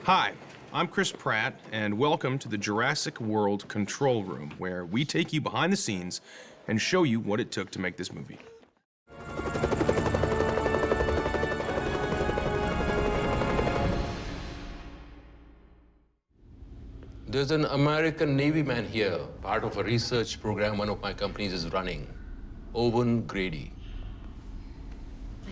Hi, I'm Chris Pratt, and welcome to the Jurassic World control room, where we take you behind the scenes and show you what it took to make this movie. There's an American Navy man here, part of a research program one of my companies is running. Owen Grady.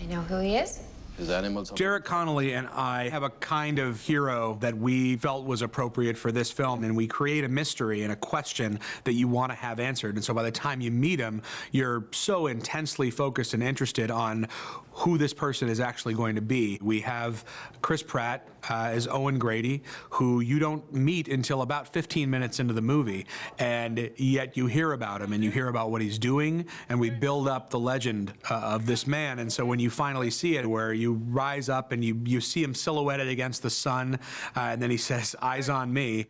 I know who he is. His animals. Jarrett Connolly and I have a kind of hero that we felt was appropriate for this film, and we create a mystery and a question that you want to have answered. And so by the time you meet him, you're so intensely focused and interested on who this person is actually going to be. We have Chris Pratt as Owen Grady, who you don't meet until about 15 minutes into the movie, and yet you hear about him and you hear about what he's doing, and we build up the legend of this man. And so when you finally see it, where you rise up and you see him silhouetted against the sun, and then he says, "Eyes on me."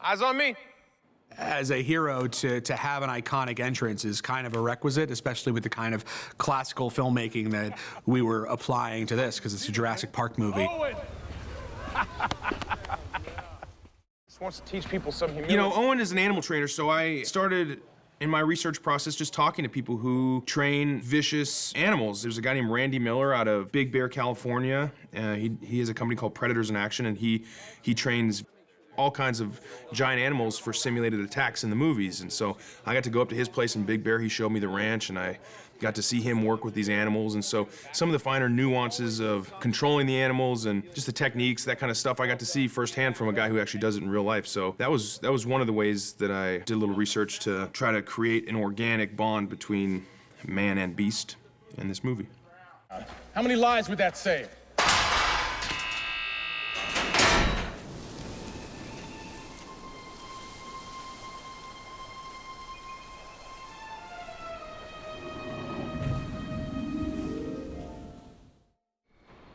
Eyes on me. As a hero, to have an iconic entrance is kind of a requisite, especially with the kind of classical filmmaking that we were applying to this, because it's a Jurassic Park movie. Owen! Just wants to teach people some humility. You know, Owen is an animal trainer, so I started in my research process just talking to people who train vicious animals. There's a guy named Randy Miller out of Big Bear, California. He has a company called Predators in Action, and he trains all kinds of giant animals for simulated attacks in the movies. And so I got to go up to his place in Big Bear. He showed me the ranch, and I got to see him work with these animals. And so some of the finer nuances of controlling the animals and just the techniques, that kind of stuff, I got to see firsthand from a guy who actually does it in real life. So that was one of the ways that I did a little research to try to create an organic bond between man and beast in this movie. How many lives would that save?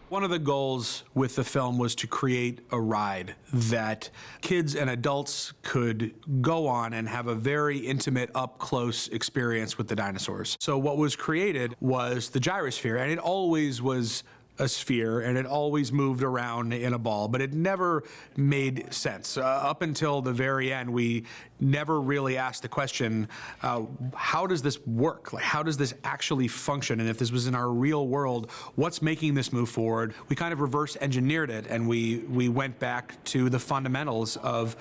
One of the goals with the film was to create a ride that kids and adults could go on and have a very intimate, up-close experience with the dinosaurs. So what was created was the gyrosphere, and it always was a sphere, and it always moved around in a ball, but it never made sense. Up until the very end, we never really asked the question, how does this work? Like, how does this actually function? And if this was in our real world, what's making this move forward? We kind of reverse engineered it, and we went back to the fundamentals of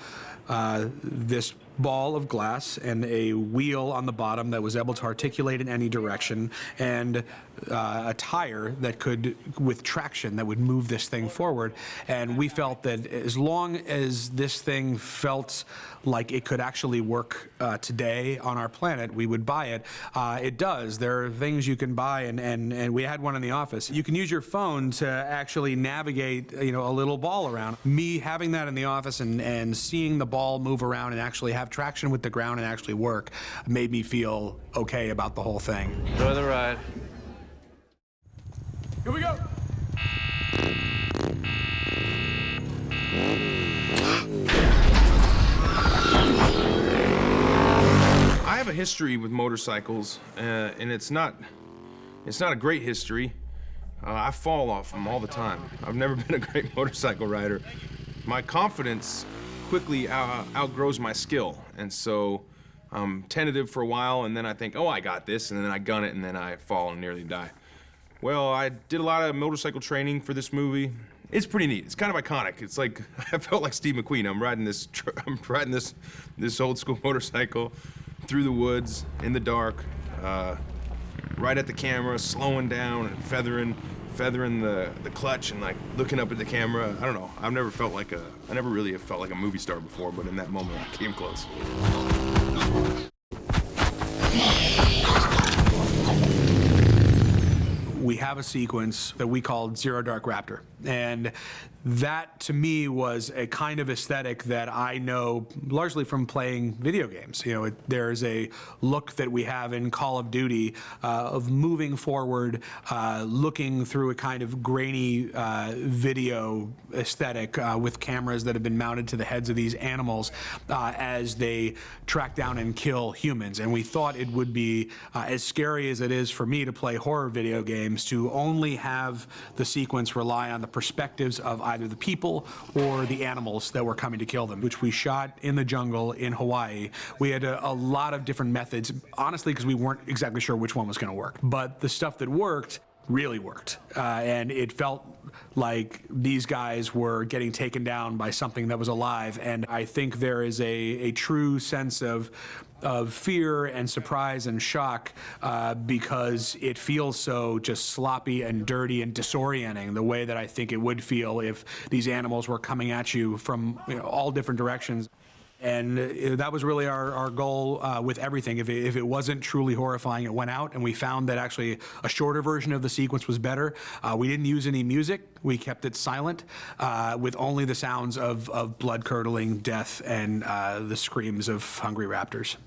this ball of glass and a wheel on the bottom that was able to articulate in any direction, and a tire that could, with traction, that would move this thing forward. And we felt that as long as this thing felt like it could actually work today on our planet, we would buy it. It does. There are things you can buy, and we had one in the office. You can use your phone to actually navigate, you know, a little ball around. Me having that in the office and seeing the ball move around and actually have traction with the ground and actually work made me feel okay about the whole thing. Enjoy the ride. Here we go. I have a history with motorcycles, and it's not a great history. I fall off them all the time. I've never been a great motorcycle rider. My confidence quickly outgrows my skill, and so I'm tentative for a while, and then I think, oh, I got this, and then I gun it, and then I fall and nearly die. Well, I did a lot of motorcycle training for this movie. It's pretty neat. It's kind of iconic. It's like, I felt like Steve McQueen. I'm riding this old school motorcycle through the woods, in the dark, right at the camera, slowing down and feathering the clutch and like looking up at the camera. I don't know. I never really have felt like a movie star before, but in that moment I came close. We have a sequence that we called Zero Dark Raptor, and that to me was a kind of aesthetic that I know largely from playing video games. You know, there's a look that we have in Call of Duty of moving forward, looking through a kind of grainy video aesthetic with cameras that have been mounted to the heads of these animals as they track down and kill humans. And we thought it would be as scary as it is for me to play horror video games, to only have the sequence rely on the perspectives of either the people or the animals that were coming to kill them, which we shot in the jungle in Hawaii. We had a lot of different methods, honestly, because we weren't exactly sure which one was going to work. But the stuff that worked really worked. And it felt like these guys were getting taken down by something that was alive. And I think there is a true sense of fear and surprise and shock because it feels so just sloppy and dirty and disorienting, the way that I think it would feel if these animals were coming at you from all different directions. And that was really our goal with everything. If it wasn't truly horrifying, it went out, and we found that actually a shorter version of the sequence was better. We didn't use any music. We kept it silent with only the sounds of blood-curdling death and the screams of hungry raptors.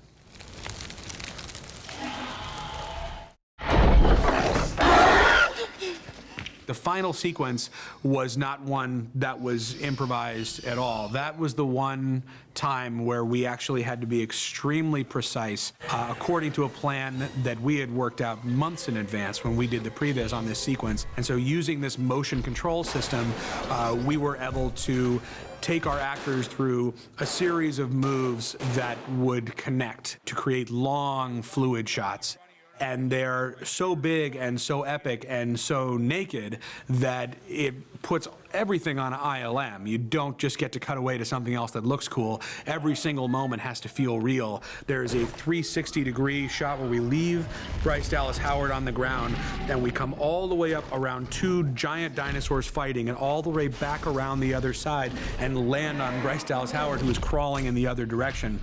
The final sequence was not one that was improvised at all. That was the one time where we actually had to be extremely precise according to a plan that we had worked out months in advance when we did the previs on this sequence. And so using this motion control system, we were able to take our actors through a series of moves that would connect to create long, fluid shots. And they're so big and so epic and so naked that it puts everything on ILM. You don't just get to cut away to something else that looks cool. Every single moment has to feel real. There's a 360-degree shot where we leave Bryce Dallas Howard on the ground, and we come all the way up around two giant dinosaurs fighting, and all the way back around the other side and land on Bryce Dallas Howard, who is crawling in the other direction.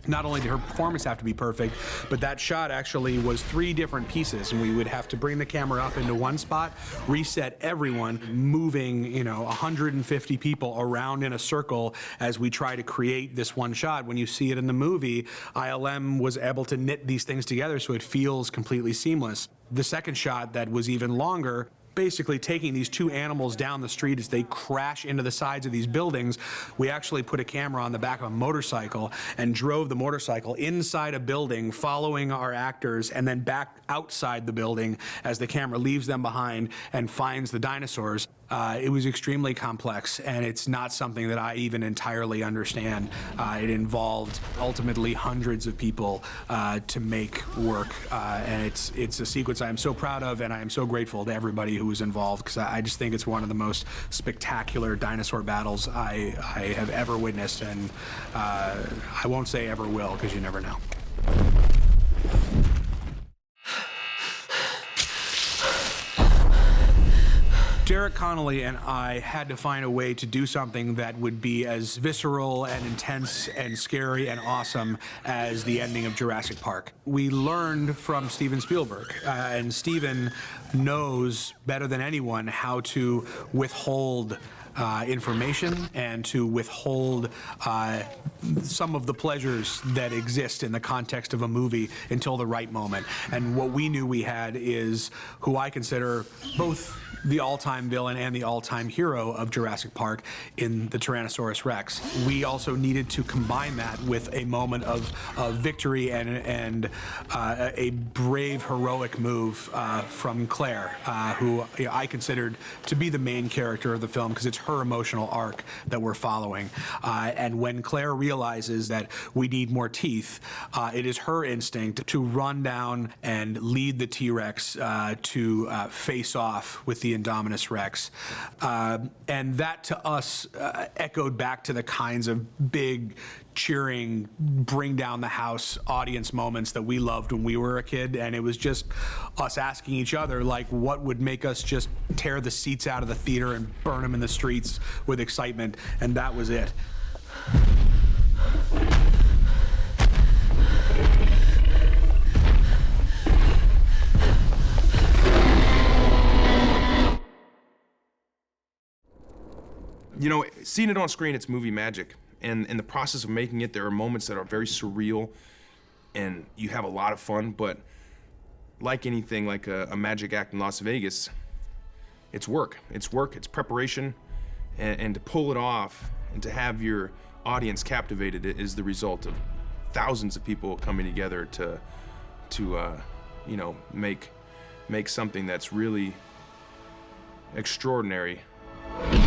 Not only did her performance have to be perfect, but that shot actually was 3 different pieces, and we would have to bring the camera up into one spot, reset everyone, moving, 150 people around in a circle as we try to create this one shot. When you see it in the movie, ILM was able to knit these things together so it feels completely seamless. The second shot that was even longer, basically taking these 2 animals down the street as they crash into the sides of these buildings, we actually put a camera on the back of a motorcycle and drove the motorcycle inside a building, following our actors, and then back outside the building as the camera leaves them behind and finds the dinosaurs. It was extremely complex, and it's not something that I even entirely understand. It involved ultimately hundreds of people to make work, and it's a sequence I am so proud of, and I am so grateful to everybody who was involved, because I just think it's one of the most spectacular dinosaur battles I have ever witnessed, and I won't say ever will, because you never know. Derek Connolly and I had to find a way to do something that would be as visceral and intense and scary and awesome as the ending of Jurassic Park. We learned from Steven Spielberg, and Steven knows better than anyone how to withhold information and to withhold some of the pleasures that exist in the context of a movie until the right moment. And what we knew we had is who I consider both the all-time villain and the all-time hero of Jurassic Park in the Tyrannosaurus Rex. We also needed to combine that with a moment of victory and a brave, heroic move from Claire, who I considered to be the main character of the film, because it's her emotional arc that we're following. And when Claire realizes that we need more teeth, it is her instinct to run down and lead the T-Rex to face off with the Indominus Rex. And that to us echoed back to the kinds of big, cheering, bring down the house audience moments that we loved when we were a kid. And it was just us asking each other, like, what would make us just tear the seats out of the theater and burn them in the streets with excitement. And that was it. Seeing it on screen, it's movie magic. And in the process of making it, there are moments that are very surreal, and you have a lot of fun, but like anything, like a magic act in Las Vegas, it's work. It's work, it's preparation, and to pull it off and to have your audience captivated is the result of thousands of people coming together to make something that's really extraordinary Bye.